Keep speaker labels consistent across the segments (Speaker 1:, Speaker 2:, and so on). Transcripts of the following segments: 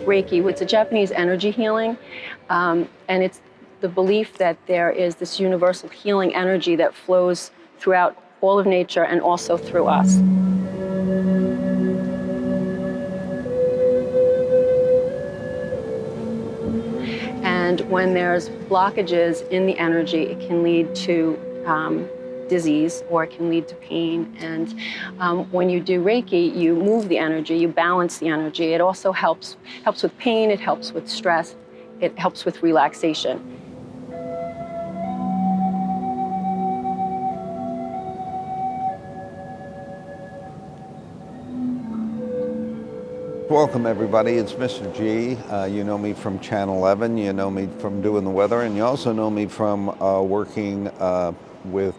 Speaker 1: Reiki. It's a Japanese energy healing, and it's the belief that there is this universal healing energy that flows throughout all of nature and also through us. And when there's blockages in the energy, it can lead to disease, or it can lead to pain. And when you do Reiki, you move the energy, you balance the energy. It also helps with pain, it helps with stress, it helps with relaxation.
Speaker 2: Welcome everybody, it's Mr. G. You know me from Channel 11, you know me from doing the weather, and you also know me from working with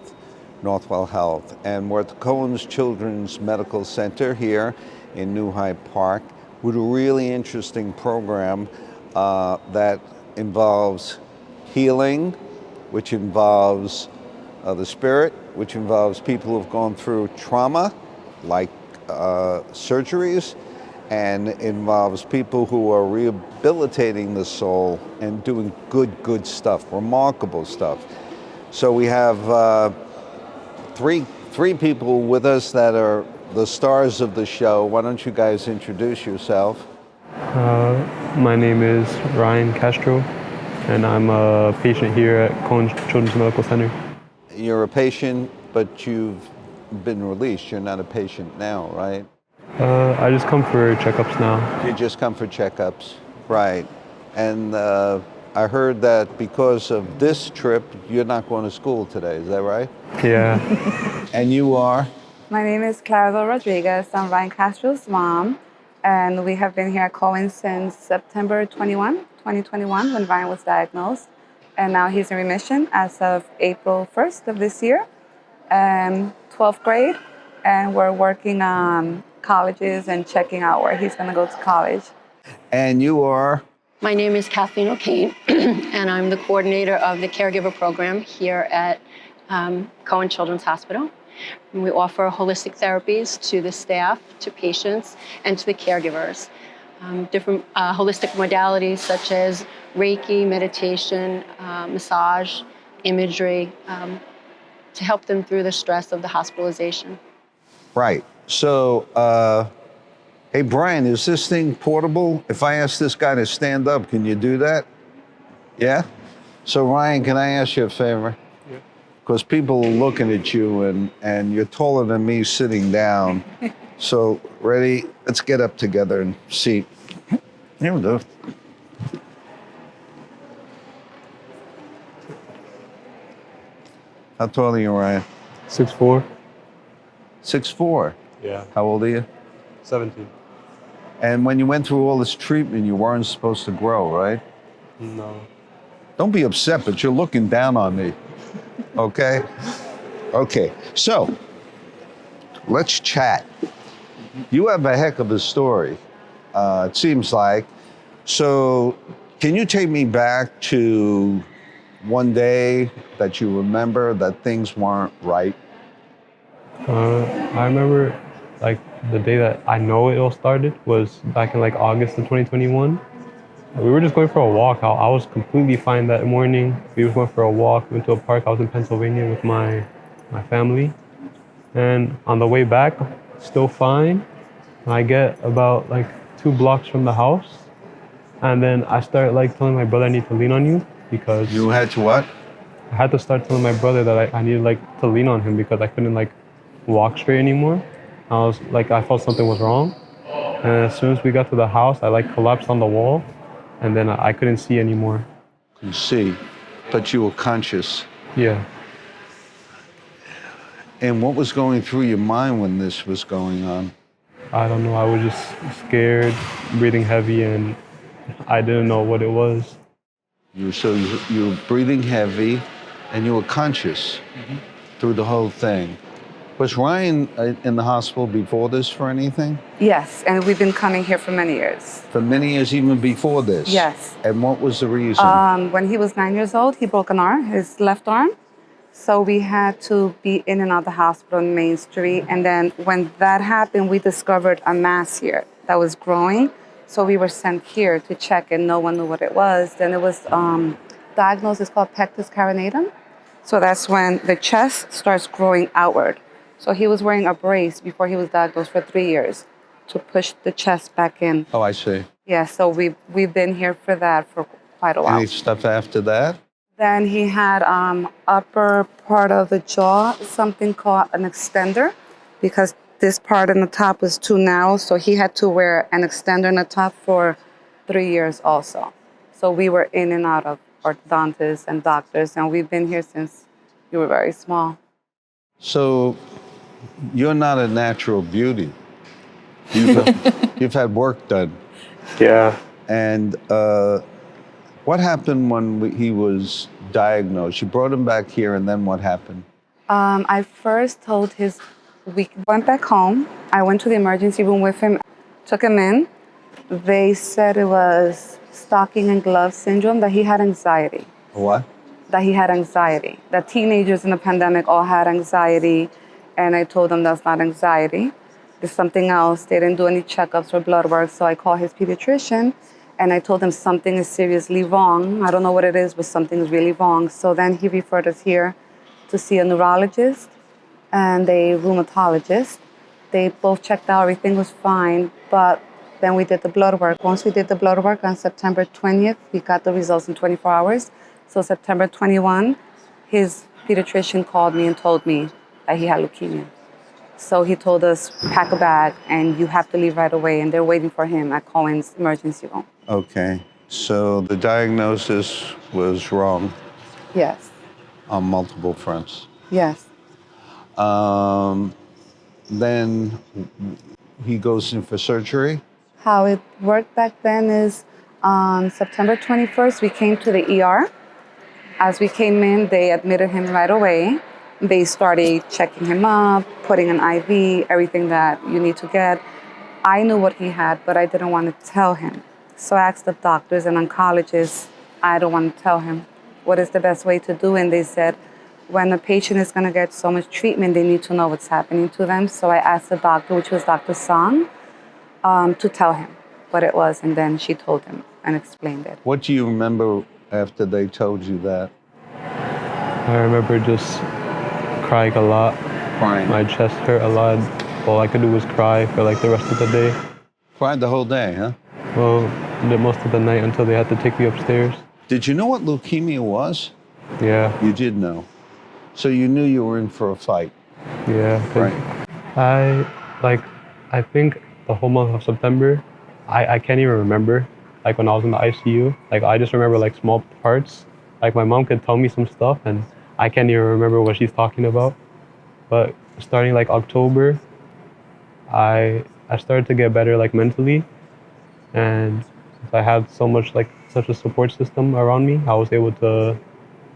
Speaker 2: Northwell Health. And we're at the Cohen's Children's Medical Center here in New Hyde Park with a really interesting program that involves healing, which involves the spirit, which involves people who've gone through trauma, like surgeries, and involves people who are rehabilitating the soul and doing good stuff, remarkable stuff. So we have three people with us that are the stars of the show. Why don't you guys introduce yourself?
Speaker 3: My name is Ryan Castro, and I'm a patient here at Cohen Children's Medical Center.
Speaker 2: You're a patient, but you've been released. You're not a patient now, right?
Speaker 3: I just come for checkups now.
Speaker 2: You just come for checkups, right. And I heard that because of this trip, you're not going to school today, is that right?
Speaker 3: Yeah.
Speaker 2: And you are?
Speaker 4: My name is Clarivel Rodriguez. I'm Ryan Castro's mom, and we have been here at Cohen since September 2021, when Ryan was diagnosed. And now he's in remission as of April 1st of this year, 12th grade, and we're working on colleges and checking out where he's going to go to college.
Speaker 2: And you are?
Speaker 1: My name is Kathleen O'Kane, and I'm the coordinator of the caregiver program here at Cohen Children's Hospital. And we offer holistic therapies to the staff, to patients, and to the caregivers. Different holistic modalities such as Reiki, meditation, massage, imagery, to help them through the stress of the hospitalization.
Speaker 2: Right. So, hey, Brian, is this thing portable? If I ask this guy to stand up, can you do that? Yeah? So, Ryan, can I ask you a favor? Yeah. Because people are looking at you, and you're taller than me sitting down. So, ready? Let's get up together and see. Here we go. How tall are you, Ryan?
Speaker 3: 6'4".
Speaker 2: 6'4".
Speaker 3: Yeah.
Speaker 2: How old are you?
Speaker 3: 17.
Speaker 2: And when you went through all this treatment, you weren't supposed to grow, right?
Speaker 3: No.
Speaker 2: Don't be upset, but you're looking down on me, okay? Okay, so let's chat. You have a heck of a story, it seems like. So can you take me back to one day that you remember that things weren't right?
Speaker 3: I remember like the day that I know it all started was back in like August of 2021. We were just going for a walk. I was completely fine that morning. We were going for a walk, went to a park. I was in Pennsylvania with my family. And on the way back, still fine. I get about like 2 blocks from the house. And then I start like telling my brother I need to lean on you because...
Speaker 2: You had to what?
Speaker 3: I had to start telling my brother that I needed like to lean on him because I couldn't like walk straight anymore. I felt something was wrong. And as soon as we got to the house, I like collapsed on the wall, and then I couldn't see anymore.
Speaker 2: Couldn't see, but you were conscious.
Speaker 3: Yeah.
Speaker 2: And what was going through your mind when this was going on?
Speaker 3: I don't know, I was just scared, breathing heavy, and I didn't know what it was.
Speaker 2: You were breathing heavy, and you were conscious through the whole thing. Was Ryan in the hospital before this for anything?
Speaker 4: Yes, and we've been coming here for many years.
Speaker 2: For many years, even before this?
Speaker 4: Yes.
Speaker 2: And what was the reason?
Speaker 4: When he was 9 years old, he broke an arm, his left arm. So we had to be in and out of the hospital on Main Street. And then when that happened, we discovered a mass here that was growing. So we were sent here to check, and no one knew what it was. Then it was diagnosed, it's called pectus carinatum. So that's when the chest starts growing outward. So he was wearing a brace before he was diagnosed for 3 years to push the chest back in.
Speaker 2: Oh, I see.
Speaker 4: Yeah, so we've been here for that for quite a while.
Speaker 2: Any stuff after that?
Speaker 4: Then he had upper part of the jaw, something called an extender, because this part on the top was too narrow, so he had to wear an extender on the top for 3 years also. So we were in and out of orthodontists and doctors, and we've been here since you were very small.
Speaker 2: So you're not a natural beauty. You've had work done.
Speaker 3: Yeah.
Speaker 2: And what happened when he was diagnosed? You brought him back here, and then what happened?
Speaker 4: I first we went back home. I went to the emergency room with him, took him in. They said it was stocking and glove syndrome, that he had anxiety.
Speaker 2: What?
Speaker 4: That he had anxiety. That teenagers in the pandemic all had anxiety. And I told them that's not anxiety. There's something else. They didn't do any checkups or blood work. So I called his pediatrician and I told him something is seriously wrong. I don't know what it is, but something is really wrong. So then he referred us here to see a neurologist and a rheumatologist. They both checked out, everything was fine, but then we did the blood work. Once we did the blood work on September 20th, we got the results in 24 hours. So September 21, his pediatrician called me and told me that he had leukemia. So he told us, pack a bag and you have to leave right away. And they're waiting for him at Cohen's emergency room.
Speaker 2: Okay. So the diagnosis was wrong
Speaker 4: Yes.
Speaker 2: on multiple fronts.
Speaker 4: Yes.
Speaker 2: Then he goes in for surgery.
Speaker 4: How it worked back then is on September 21st, we came to the ER. As we came in, they admitted him right away. They started checking him up, putting an IV, everything that you need to get. I knew what he had, but I didn't want to tell him. So I asked the doctors and oncologists, I don't want to tell him. What is the best way to do? And they said, when a patient is going to get so much treatment, they need to know what's happening to them. So I asked the doctor, which was Dr. Song, to tell him what it was. And then she told him and explained it.
Speaker 2: What do you remember after they told you that?
Speaker 3: I remember just crying a lot.
Speaker 2: Crying.
Speaker 3: My chest hurt a lot. All I could do was cry for like the rest of the day.
Speaker 2: Cried the whole day, huh?
Speaker 3: Well, most of the night until they had to take me upstairs.
Speaker 2: Did you know what leukemia was?
Speaker 3: Yeah,
Speaker 2: You did know. So you knew you were in for a fight.
Speaker 3: yeah. 'Cause I think the whole month of September, I can't even remember. Like when I was in the ICU, like I just remember like small parts. Like my mom could tell me some stuff and I can't even remember what she's talking about. But starting like October, I started to get better like mentally. And since I had such a support system around me, I was able to,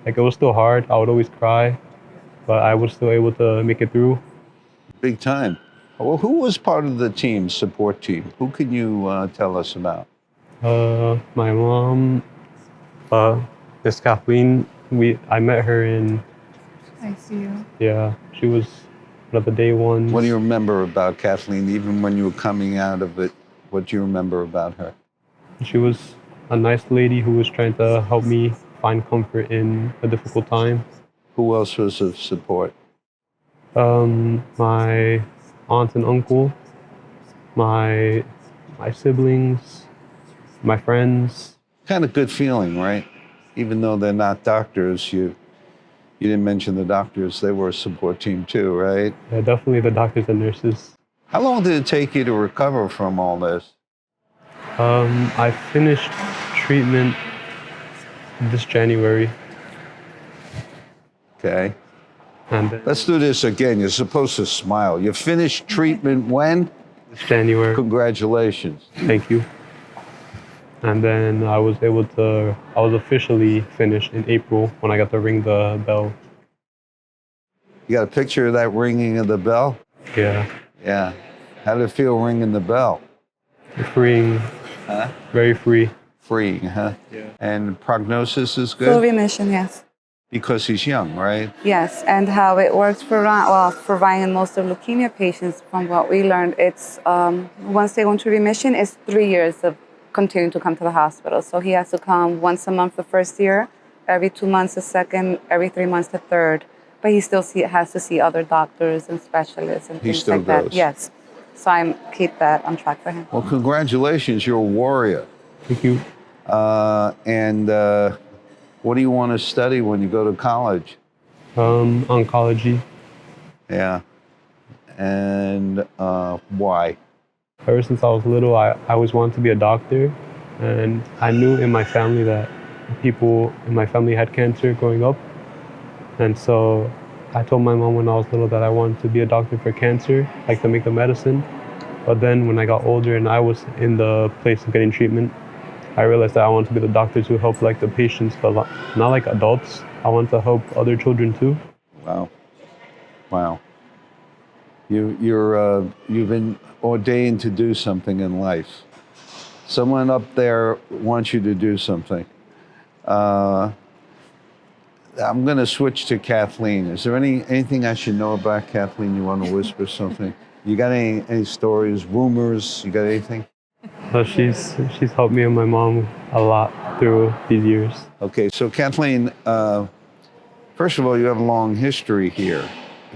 Speaker 3: like it was still hard. I would always cry, but I was still able to make it through.
Speaker 2: Big time. Well, who was part of the team, support team? Who can you tell us about?
Speaker 3: My mom, Miss Kathleen, I met her in,
Speaker 4: ICU.
Speaker 3: yeah, she was one of the day ones.
Speaker 2: What do you remember about Kathleen, even when you were coming out of it? What do you remember about her?
Speaker 3: She was a nice lady who was trying to help me find comfort in a difficult time.
Speaker 2: Who else was of support?
Speaker 3: My aunt and uncle, my siblings, my friends.
Speaker 2: Kind of good feeling, right? Even though they're not doctors, you didn't mention the doctors. They were a support team too, right?
Speaker 3: Yeah, definitely the doctors and nurses.
Speaker 2: How long did it take you to recover from all this?
Speaker 3: I finished treatment this January.
Speaker 2: Okay.
Speaker 3: And then
Speaker 2: Let's do this again. You're supposed to smile. You finished treatment when?
Speaker 3: this January.
Speaker 2: Congratulations.
Speaker 3: Thank you. And then I was officially finished in April when I got to ring the bell.
Speaker 2: You got a picture of that ringing of the bell?
Speaker 3: Yeah.
Speaker 2: Yeah. How did it feel ringing the bell?
Speaker 3: Freeing.
Speaker 2: Huh?
Speaker 3: Very free.
Speaker 2: Freeing, huh?
Speaker 3: Yeah.
Speaker 2: And prognosis is
Speaker 4: Full
Speaker 2: good?
Speaker 4: remission, yes.
Speaker 2: Because he's young, right?
Speaker 4: Yes, and how it works for Ryan, well, for Ryan and most of leukemia patients, from what we learned, it's once they go into remission, it's 3 years of continuing to come to the hospital. So he has to come once a month the first year, every 2 months the second, every 3 months the third. But he still has to see other doctors and specialists and
Speaker 2: He
Speaker 4: things
Speaker 2: still
Speaker 4: like that.
Speaker 2: goes.
Speaker 4: Yes, so I keep that on track for him.
Speaker 2: Well, congratulations, you're a warrior.
Speaker 3: Thank you.
Speaker 2: And what do you want to study when you go to college?
Speaker 3: Oncology.
Speaker 2: Yeah. And why?
Speaker 3: Ever since I was little, I always wanted to be a doctor. And I knew in my family that people in my family had cancer growing up. And so I told my mom when I was little that I wanted to be a doctor for cancer, like to make the medicine. But then when I got older and I was in the place of getting treatment, I realized that I wanted to be the doctor to help like the patients, but not like adults. I want to help other children too.
Speaker 2: Wow. Wow. You've been ordained to do something in life. Someone up there wants you to do something. I'm going to switch to Kathleen. Is there anything I should know about Kathleen? You want to whisper something? You got any stories, rumors? You got anything?
Speaker 3: So she's helped me and my mom a lot through these years.
Speaker 2: Okay, so Kathleen, first of all, you have a long history here.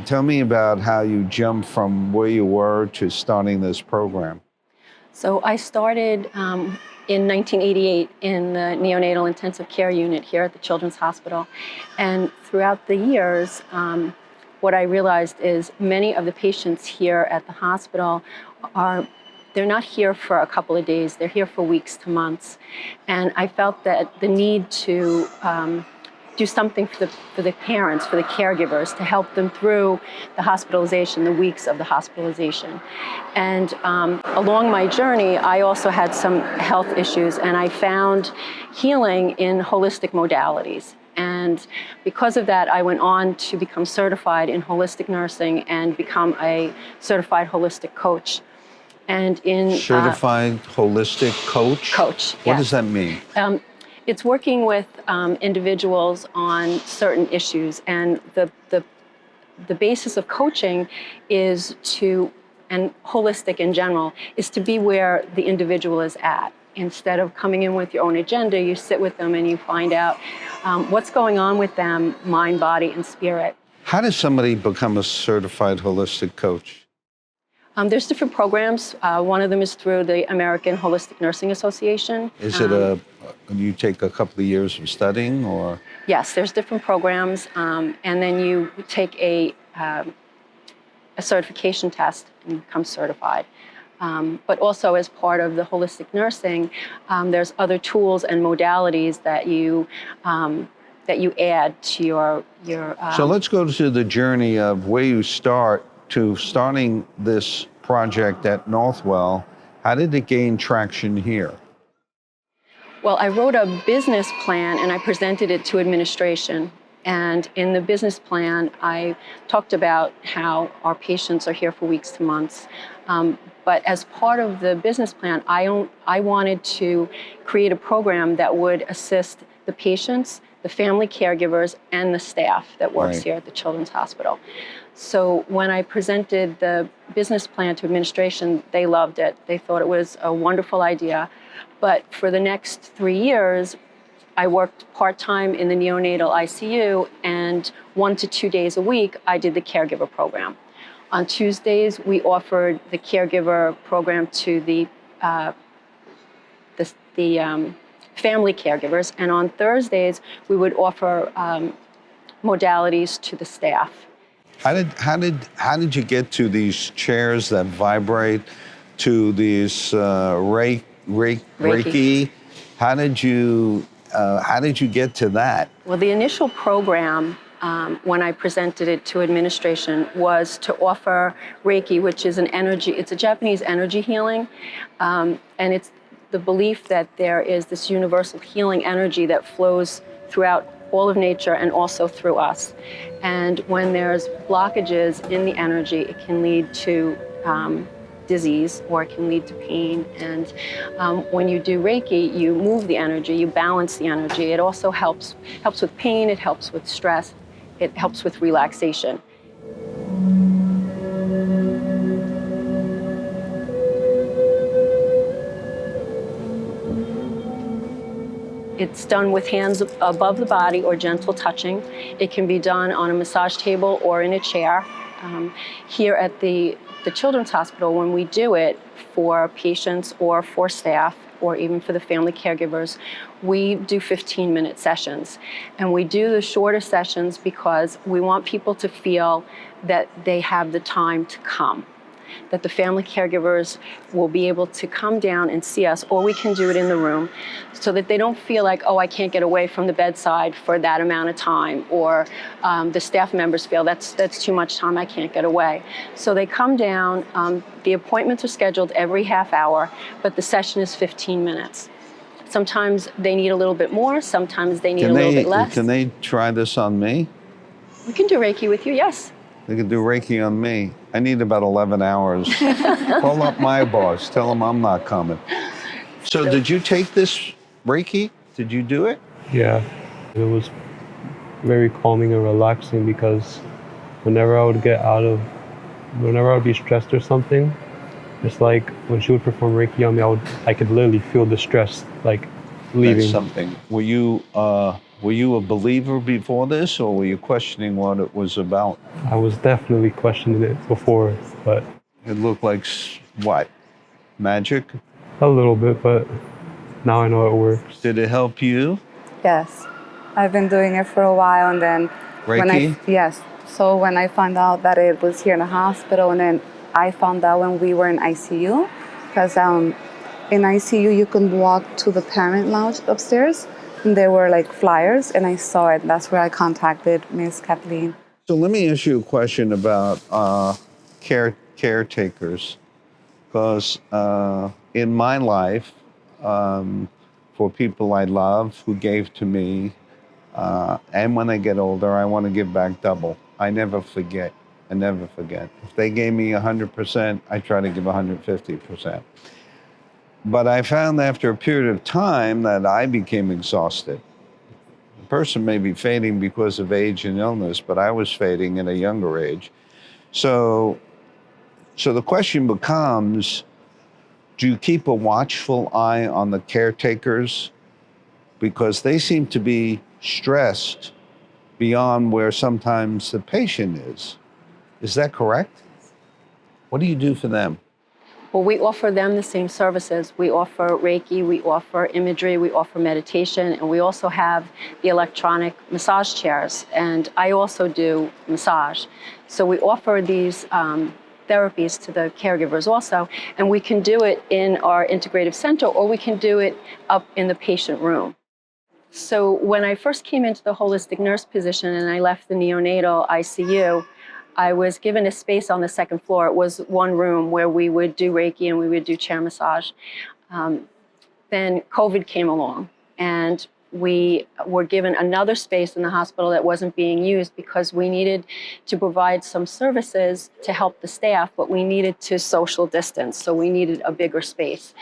Speaker 2: Tell me about how you jumped from where you were to starting this program.
Speaker 1: So I started in 1988 in the neonatal intensive care unit here at the Children's Hospital. And throughout the years, what I realized is many of the patients here at the hospital they're not here for a couple of days, they're here for weeks to months. And I felt that the need to do something for the parents, for the caregivers, to help them through the hospitalization, the weeks of the hospitalization. And along my journey, I also had some health issues, and I found healing in holistic modalities. And because of that, I went on to become certified in holistic nursing and become a certified holistic coach. And in
Speaker 2: Certified holistic coach?
Speaker 1: Coach,
Speaker 2: What
Speaker 1: yes.
Speaker 2: does that mean?
Speaker 1: It's working with individuals on certain issues, and the basis of coaching is and holistic in general, is to be where the individual is at. Instead of coming in with your own agenda, you sit with them and you find out what's going on with them, mind, body, and spirit.
Speaker 2: How does somebody become a certified holistic coach?
Speaker 1: There's different programs. One of them is through the American Holistic Nursing Association.
Speaker 2: Is it you take a couple of years of studying, or?
Speaker 1: Yes, there's different programs, and then you take a certification test and become certified. But also as part of the holistic nursing, there's other tools and modalities that you add to your
Speaker 2: So let's go to the journey of where you start to starting this project at Northwell. How did it gain traction here?
Speaker 1: Well, I wrote a business plan and I presented it to administration. And in the business plan, I talked about how our patients are here for weeks to months. But as part of the business plan, I wanted to create a program that would assist the patients, the family caregivers, and the staff that works
Speaker 2: Right.
Speaker 1: here at the Children's Hospital. So when I presented the business plan to administration, they loved it. They thought it was a wonderful idea. But for the next 3 years, I worked part-time in the neonatal ICU, and 1 to 2 days a week, I did the caregiver program. On Tuesdays, we offered the caregiver program to the family caregivers, and on Thursdays, we would offer modalities to the staff.
Speaker 2: How did you get to these chairs that vibrate, to these Reiki? How did you get to that?
Speaker 1: Well, the initial program, when I presented it to administration, was to offer Reiki, which is it's a Japanese energy healing, and it's the belief that there is this universal healing energy that flows throughout all of nature and also through us. And when there's blockages in the energy, it can lead to disease, or it can lead to pain. And when you do Reiki, you move the energy, you balance the energy. It also helps with pain, it helps with stress, it helps with relaxation. It's done with hands above the body or gentle touching. It can be done on a massage table or in a chair. Here at the Children's Hospital, when we do it for patients or for staff or even for the family caregivers, we do 15-minute sessions. And we do the shorter sessions because we want people to feel that they have the time to come, that the family caregivers will be able to come down and see us, or we can do it in the room, so that they don't feel like, oh, I can't get away from the bedside for that amount of time, or the staff members feel that's too much time, I can't get away. So they come down, the appointments are scheduled every half hour, but the session is 15 minutes. Sometimes they need a little bit more, sometimes they need a little bit less.
Speaker 2: Can they try this on me?
Speaker 1: We can do Reiki with you, yes.
Speaker 2: They can do Reiki on me. I need about 11 hours. Call up my boss. Tell him I'm not coming. So did you take this Reiki? Did you do it?
Speaker 3: Yeah, it was very calming and relaxing because whenever I would be stressed or something, it's like when she would perform Reiki on me, I could literally feel the stress like leaving.
Speaker 2: That's something. Were you a believer before this, or were you questioning what it was about?
Speaker 3: I was definitely questioning it before, but
Speaker 2: It looked like what? Magic?
Speaker 3: a little bit, but now I know it works.
Speaker 2: Did it help you?
Speaker 4: Yes, I've been doing it for a while, and then
Speaker 2: Reiki?
Speaker 4: yes. So when I found out that it was here in the hospital, and then I found out when we were in ICU, because in ICU you can walk to the parent lounge upstairs, and there were like flyers, and I saw it. That's where I contacted Miss Kathleen.
Speaker 2: So let me ask you a question about caretakers, because in my life, for people I love who gave to me, and when I get older, I want to give back double. I never forget. I never forget. If they gave me 100%, I try to give 150%. But I found after a period of time that I became exhausted. The person may be fading because of age and illness, but I was fading at a younger age. So the question becomes, do you keep a watchful eye on the caretakers? Because they seem to be stressed beyond where sometimes the patient is. Is that correct? What do you do for them?
Speaker 1: Well, we offer them the same services. We offer Reiki, we offer imagery, we offer meditation, and we also have the electronic massage chairs. And I also do massage. So we offer these therapies to the caregivers also, and we can do it in our integrative center, or we can do it up in the patient room. So when I first came into the holistic nurse position and I left the neonatal ICU, I was given a space on the second floor. It was one room where we would do Reiki and we would do chair massage. Then COVID came along, and we were given another space in the hospital that wasn't being used because we needed to provide some services to help the staff, but we needed to social distance, so we needed a bigger space.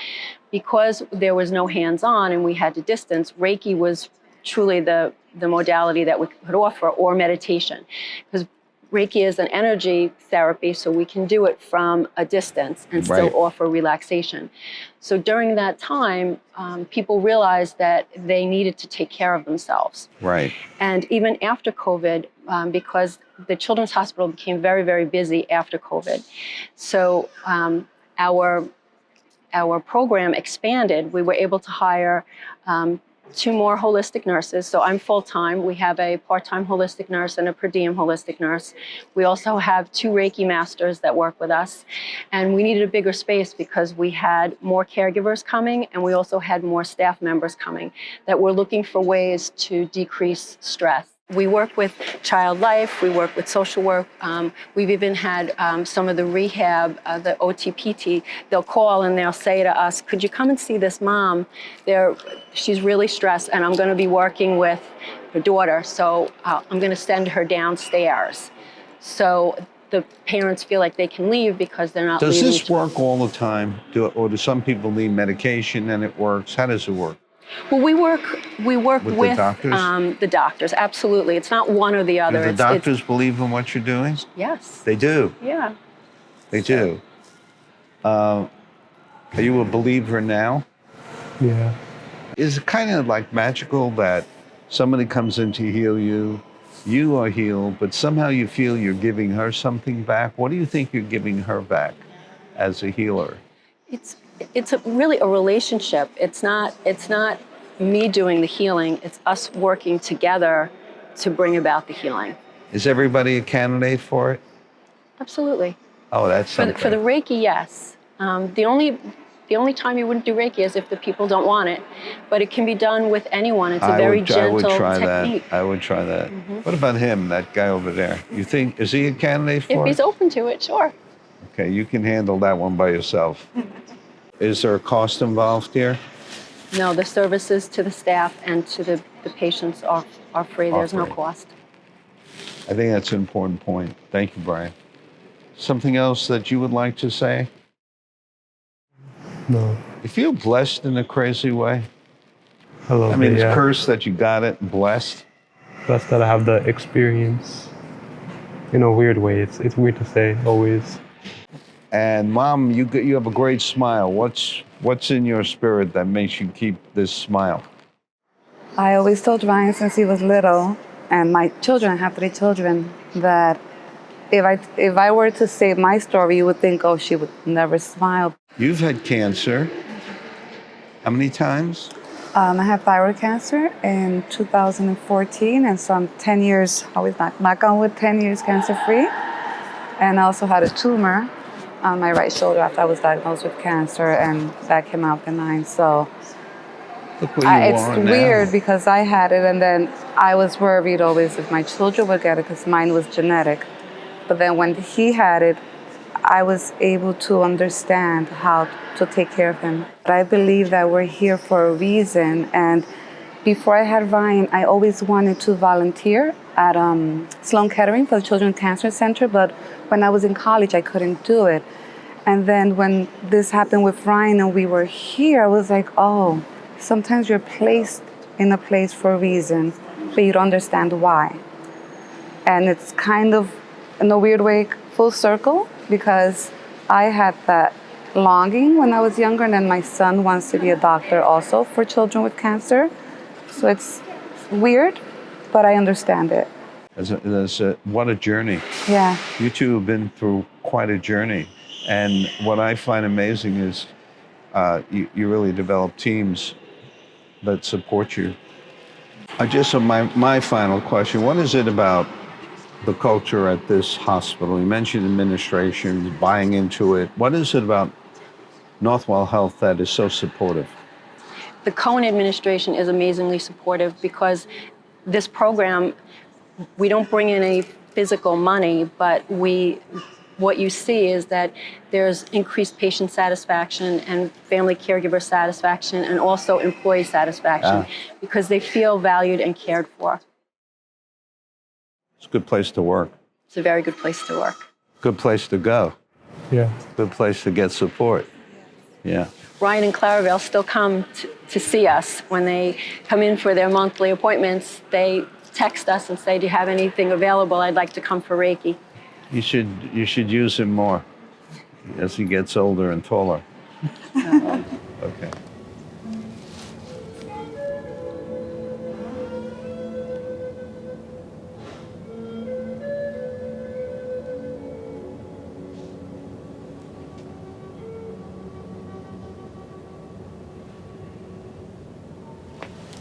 Speaker 1: Because there was no hands-on and we had to distance, Reiki was truly the modality that we could offer, or meditation. Because Reiki is an energy therapy, so we can do it from a distance and still offer relaxation. So during that time, people realized that they needed to take care of themselves.
Speaker 2: Right.
Speaker 1: And even after COVID, because the Children's Hospital became very, very busy after COVID. So our program expanded. We were able to hire 2 more holistic nurses. So I'm full-time. We have a part-time holistic nurse and a per diem holistic nurse. We also have 2 Reiki masters that work with us. And we needed a bigger space because we had more caregivers coming, and we also had more staff members coming that were looking for ways to decrease stress. We work with child life, we work with social work. We've even had some of the rehab, the OTPT, they'll call and they'll say to us, could you come and see this mom? She's really stressed, and I'm gonna be working with her daughter, so I'm gonna send her downstairs. So the parents feel like they can leave because they're not
Speaker 2: Does
Speaker 1: leaving.
Speaker 2: this work all the time? Or do some people need medication and it works? How does it work?
Speaker 1: Well, we work
Speaker 2: With
Speaker 1: with
Speaker 2: the doctors?
Speaker 1: the doctors. Absolutely, it's not one or the other.
Speaker 2: Do the
Speaker 1: It's-
Speaker 2: doctors believe in what you're doing?
Speaker 1: yes.
Speaker 2: They do.
Speaker 1: Yeah.
Speaker 2: They do. Are you a believer now?
Speaker 3: Yeah.
Speaker 2: Is it kind of like magical that somebody comes in to heal you, you are healed, but somehow you feel you're giving her something back? What do you think you're giving her back as a healer?
Speaker 1: It's really a relationship. It's not me doing the healing. It's us working together to bring about the healing.
Speaker 2: Is everybody a candidate for it?
Speaker 1: Absolutely.
Speaker 2: Oh, that's something.
Speaker 1: For the Reiki, yes. The only time you wouldn't do Reiki is if the people don't want it, but it can be done with anyone. It's a very gentle
Speaker 2: I would try
Speaker 1: technique.
Speaker 2: that. I would try that. What about him, that guy over there? You think, is he a candidate for
Speaker 1: If
Speaker 2: it?
Speaker 1: he's open to it, sure.
Speaker 2: Okay, you can handle that one by yourself. Is there a cost involved here?
Speaker 1: No, the services to the staff and to the patients are free. There's no
Speaker 2: free.
Speaker 1: cost.
Speaker 2: I think that's an important point. Thank you, Brian. Something else that you would like to say?
Speaker 3: No.
Speaker 2: You feel blessed in a crazy way?
Speaker 3: I love
Speaker 2: I mean,
Speaker 3: it,
Speaker 2: it's
Speaker 3: yeah.
Speaker 2: cursed that you got it, blessed.
Speaker 3: Blessed that I have the experience in a weird way. It's weird to say, always.
Speaker 2: And Mom, you have a great smile. What's in your spirit that makes you keep this smile?
Speaker 4: I always told Ryan since he was little, and my children, I have 3 children, that if I were to say my story, you would think, oh, she would never smile.
Speaker 2: You've had cancer. How many times?
Speaker 4: I had thyroid cancer in 2014, and so I'm 10 years, always knock on wood, 10 years cancer-free. And I also had a tumor on my right shoulder after I was diagnosed with cancer, and that came out benign. So
Speaker 2: Look where you
Speaker 4: it's
Speaker 2: are now.
Speaker 4: weird because I had it, and then I was worried always if my children would get it because mine was genetic. But then when he had it, I was able to understand how to take care of him. But I believe that we're here for a reason. And before I had Ryan, I always wanted to volunteer at Sloan Kettering for the Children's Cancer Center. But when I was in college, I couldn't do it. And then when this happened with Ryan and we were here, I was like, oh, sometimes you're placed in a place for a reason, but you don't understand why. And it's kind of, in a weird way, full circle, because I had that longing when I was younger, and then my son wants to be a doctor also for children with cancer. So it's weird, but I understand it.
Speaker 2: What a journey.
Speaker 4: Yeah.
Speaker 2: You two have been through quite a journey. And what I find amazing is you really develop teams that support you. My final question, what is it about the culture at this hospital? You mentioned administration, buying into it. What is it about Northwell Health that is so supportive?
Speaker 1: The Cohen administration is amazingly supportive because this program, we don't bring in any physical money, but what you see is that there's increased patient satisfaction and family caregiver satisfaction and also employee satisfaction because they feel valued and cared for.
Speaker 2: It's a good place to work.
Speaker 1: It's a very good place to work.
Speaker 2: Good place to go.
Speaker 3: Yeah.
Speaker 2: Good place to get support. Yeah.
Speaker 1: Ryan and Clarivel still come to see us. When they come in for their monthly appointments, they text us and say, do you have anything available? I'd like to come for Reiki.
Speaker 2: You should use him more as he gets older and taller. Okay.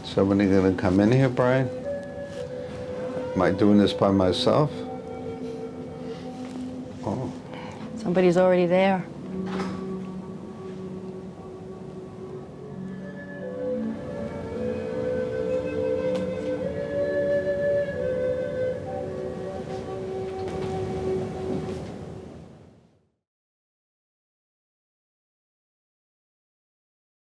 Speaker 2: Somebody gonna come in here, Brian? Am I doing this by myself? Oh.
Speaker 1: Somebody's already there.